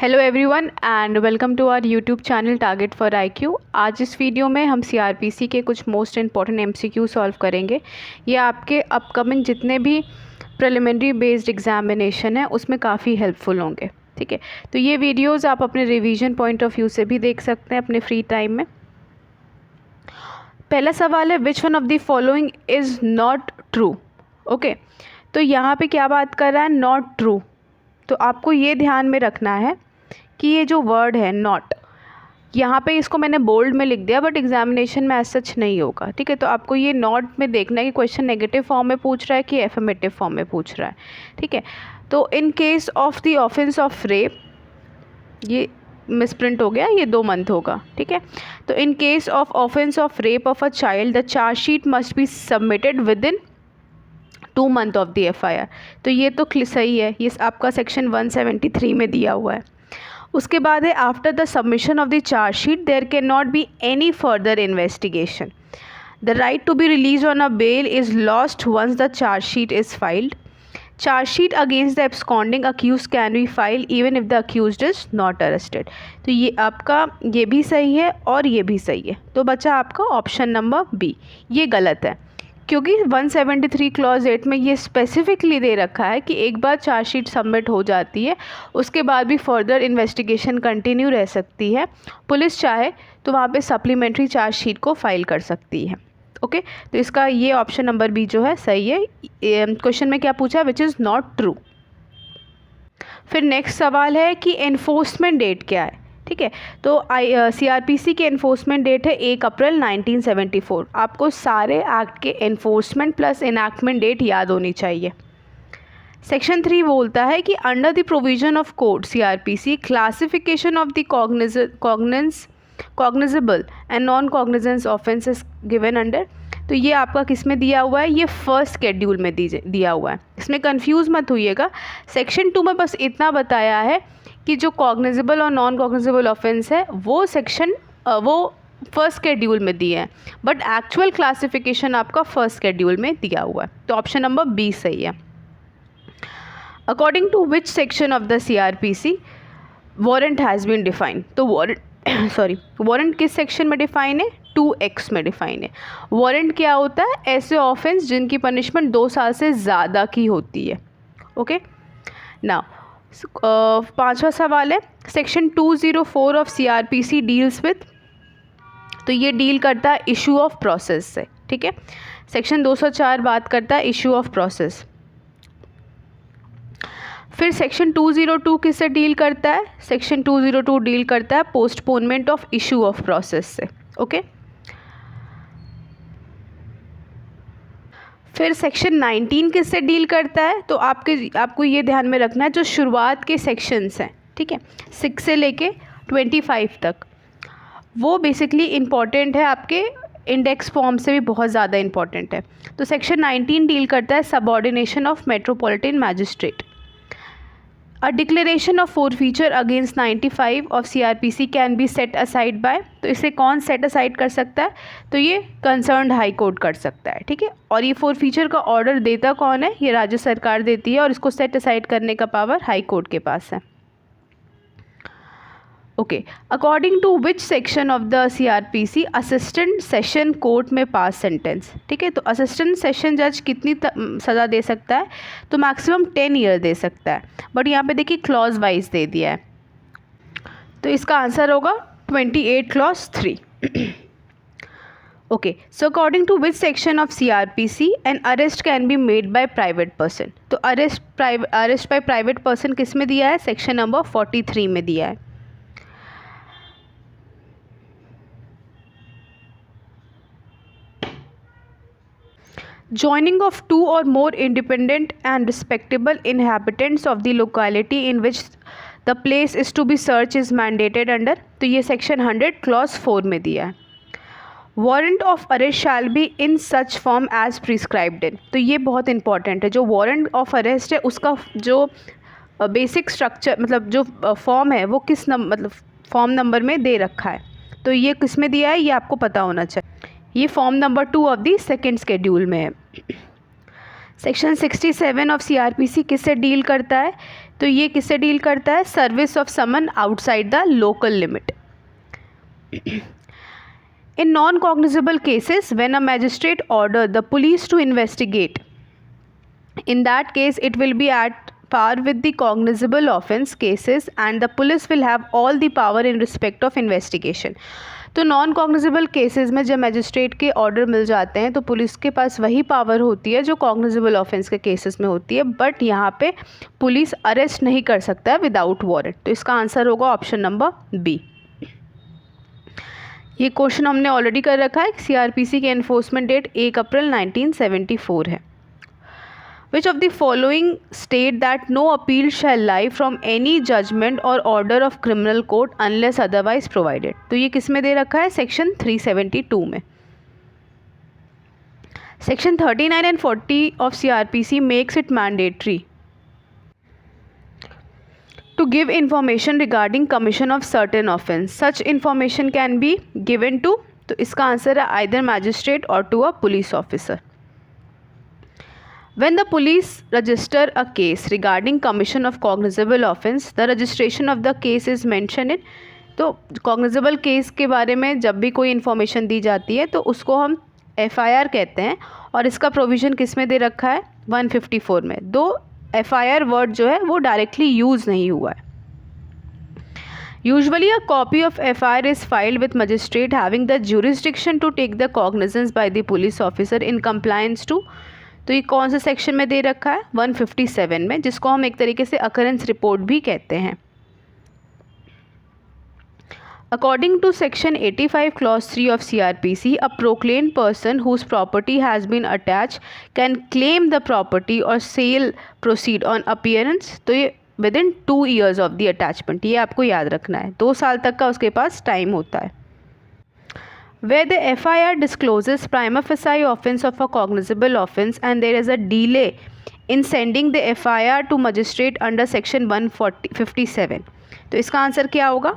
Hello everyone and welcome to our YouTube channel target for IQ. आज इस video में हम सीआरपीसी के कुछ मोस्ट इंपॉर्टेंट एमसीक्यू सॉल्व करेंगे। ये आपके अपकमिंग जितने भी प्रिलिमिनरी बेस्ड एग्जामिनेशन है उसमें काफ़ी हेल्पफुल होंगे। ठीक है, तो ये वीडियोस आप अपने रिवीजन पॉइंट ऑफ व्यू से भी देख सकते हैं अपने फ्री टाइम में। पहला सवाल है which one of the following is not true. Okay, तो यहाँ पे क्या बात कर रहा है, नॉट ट्रू। तो आपको ये ध्यान में रखना है कि ये जो वर्ड है नॉट, यहाँ पे इसको मैंने बोल्ड में लिख दिया बट एग्जामिनेशन में ऐसा सच नहीं होगा। ठीक है, तो आपको ये नॉट में देखना है कि क्वेश्चन नेगेटिव फॉर्म में पूछ रहा है कि एफर्मेटिव फॉर्म में पूछ रहा है। ठीक है, तो in case of the offence of rape, ये मिसप्रिंट हो गया, ये 2 मंथ होगा। ठीक है, तो in case of offence of rape of a child the chargesheet must be submitted with in 2 month of the FIR. तो ये तो सही है, ये आपका सेक्शन 173 में दिया हुआ है। उसके बाद है after the submission of the chargesheet there can not be any further investigation. The right to be release on a bail is lost once the chargesheet is filed. Chargesheet against the absconding accuse can be filed even if the accused is not arrested. तो ये आपका ये भी सही है और ये भी सही है, तो बचा आपका ऑप्शन नंबर बी। ये गलत है क्योंकि 173 क्लॉज 8 में ये स्पेसिफिकली दे रखा है कि एक बार चार्जशीट सबमिट हो जाती है उसके बाद भी फर्दर इन्वेस्टिगेशन कंटिन्यू रह सकती है। पुलिस चाहे तो वहाँ पे सप्लीमेंट्री चार्जशीट को फाइल कर सकती है। ओके, तो इसका ये ऑप्शन नंबर बी जो है सही है। क्वेश्चन में क्या पूछा है, विच इज़ नॉट ट्रू। फिर नेक्स्ट सवाल है कि एनफोर्समेंट डेट क्या है। ठीक है, तो सीआरपीसी के एनफोर्समेंट डेट है 1 अप्रैल 1974। आपको सारे एक्ट के एनफोर्समेंट प्लस इनैक्टमेंट डेट याद होनी चाहिए। सेक्शन 3 बोलता है कि under the provision of code CrPC classification of the cognizable and non cognizance offences given under. तो ये आपका किस में दिया हुआ है, ये फर्स्ट शेड्यूल में दिया हुआ है। इसमें कंफ्यूज मत होइएगा। सेक्शन 2 में बस इतना बताया है कि जो कॉग्निजेबल और नॉन कॉग्निजेबल ऑफेंस है वो फर्स्ट शेड्यूल में दिए हैं, बट एक्चुअल क्लासिफिकेशन आपका फर्स्ट शेड्यूल में दिया हुआ है। तो ऑप्शन नंबर बी सही है। According to which section of the CrPC warrant has been defined. तो वारंट किस सेक्शन में डिफाइन है, 2X में डिफाइन है। वारंट क्या होता है, ऐसे ऑफेंस जिनकी पनिशमेंट 2 साल से ज़्यादा की होती है। ओके, नाउ 5वां सवाल है section 204 of CrPC deals with. तो ये डील करता है इशू ऑफ प्रोसेस से। ठीक है, सेक्शन 204 बात करता है इशू ऑफ प्रोसेस। फिर सेक्शन 202 किससे डील करता है, सेक्शन 202 डील करता है postponement of issue of process से। ओके, फिर सेक्शन 19 किससे डील करता है, तो आपको ये ध्यान में रखना है जो शुरुआत के सेक्शंस हैं, ठीक है, 6 से लेके 25 तक, वो बेसिकली इम्पॉर्टेंट है, आपके इंडेक्स फॉर्म से भी बहुत ज़्यादा इम्पॉर्टेंट है। तो सेक्शन 19 डील करता है subordination of metropolitan magistrate. A declaration of forfeiture against 95 of CrPC can be set aside by. तो इसे कौन सेट असाइड कर सकता है, तो ये कंसर्न्ड हाई कोर्ट कर सकता है। ठीक है, और ये फोरफीचर का ऑर्डर देता कौन है, ये राज्य सरकार देती है और इसको सेट असाइड करने का पावर हाई कोर्ट के पास है। Okay, according to which section of the CrPC assistant session court में पास सेंटेंस। ठीक है, तो असिस्टेंट सेशन जज कितनी सज़ा दे सकता है, तो मैक्सिमम 10 ईयर दे सकता है, बट यहाँ पे देखिए क्लॉज वाइज दे दिया है। तो इसका आंसर होगा 28 clause 3। Okay, so according to which section of CrPC an arrest can be made by private person. तो अरेस्ट बाय प्राइवेट पर्सन किस में दिया है, सेक्शन नंबर 43 में दिया है। Joining of 2 or more independent and respectable inhabitants of the locality in which the place is to be searched is mandated under। तो ये सेक्शन 100 क्लॉज 4 में दिया है। Warrant of arrest shall be in such form as prescribed in. तो ये बहुत important है, जो वारंट ऑफ अरेस्ट है उसका जो बेसिक स्ट्रक्चर मतलब जो फॉर्म है वो किस मतलब फॉर्म नंबर में दे रखा है। तो ये किस में दिया है, ये आपको पता होना चाहिए। ये form number 2 of the second schedule में है। सेक्शन 67 ऑफ सीआरपीसी किससे डील करता है, तो ये किससे डील करता है? Service of summon outside the local limit. In non-cognizable cases, when a magistrate order the police to investigate, in that case it will be at par with the cognizable offence cases and the police will have all the power in respect of investigation. तो non cognizable cases में जब magistrate के order मिल जाते हैं तो police के पास वही power होती है जो कॉग्निजेबल ऑफेंस के केसेस में होती है, बट यहाँ पे पुलिस अरेस्ट नहीं कर सकता है विदाउट वारंट. तो इसका आंसर होगा ऑप्शन नंबर बी. ये क्वेश्चन हमने ऑलरेडी कर रखा है. सीआरपीसी की एनफोर्समेंट डेट 1 अप्रैल 1974 है. Which of the following state that no appeal shall lie from any judgment or order of criminal court unless otherwise provided. तो ये किस में दे रखा है? सेक्शन 372 में. Section 39 and 40 of CrPC makes it mandatory to give information regarding commission of certain offence. Such information can be given to, तो इसका answer है either magistrate or to a police officer. When the police register a case regarding commission of cognizable offence, the registration of the case is mentioned in, तो cognizable case के बारे में जब भी कोई information दी जाती है तो उसको हम FIR कहते हैं और इसका प्रोविज़न किस में दे रखा है? 154 में. दो FIR वर्ड जो है वो डायरेक्टली यूज़ नहीं हुआ है. Usually a copy of FIR is filed with magistrate having the jurisdiction to take the cognizance by the police officer in compliance to. तो ये कौन से सेक्शन में दे रखा है? 157 में, जिसको हम एक तरीके से अकरेंस रिपोर्ट भी कहते हैं. According to section 85 clause 3 of CRPC, a proclaimed person whose property has been attached can claim the property or sale proceed on appearance. तो ये within 2 years of the attachment, ये आपको याद रखना है. 2 साल तक का उसके पास टाइम होता है. Where the FIR discloses prima facie offence of a cognizable offence and there is a delay in sending the FIR to magistrate under section 157. तो इसका आंसर क्या होगा?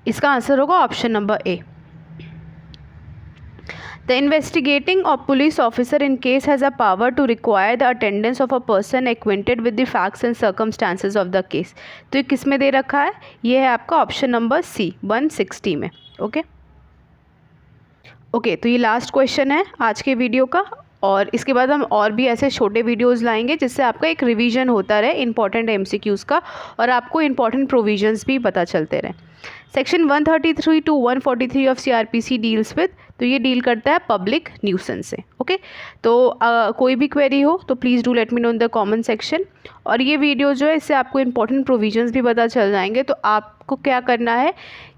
इसका आंसर होगा option number A. The investigating or police officer in case has a power to require the attendance of a person acquainted with the facts and circumstances of the case. तो ये किस में दे रखा है? ये है आपका ऑप्शन नंबर सी 160 में. ओके, तो ये लास्ट क्वेश्चन है आज के वीडियो का और इसके बाद हम और भी ऐसे छोटे वीडियोस लाएंगे जिससे आपका एक रिवीजन होता रहे इंपॉर्टेंट MCQs का और आपको इंपॉर्टेंट प्रोविजंस भी पता चलते रहें. Section 133 to 143 of CRPC deals with, तो ये डील करता है पब्लिक न्यूसेंस से. ओके, तो कोई भी क्वेरी हो तो please do let me know in the comment section. और ये वीडियो जो है इससे आपको इंपॉर्टेंट प्रोविजंस भी पता चल जाएंगे. तो आपको क्या करना है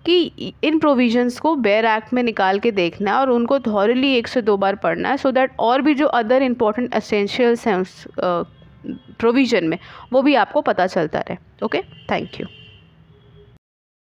कि इन प्रोविजंस को बेयर एक्ट में निकाल के देखना है और उनको थॉरली 1 से 2 बार पढ़ना है, सो दैट और भी जो अदर इंपॉर्टेंट एसेंशियल्स हैं उस प्रोविज़न में वो भी आपको पता चलता रहे. Okay, thank you.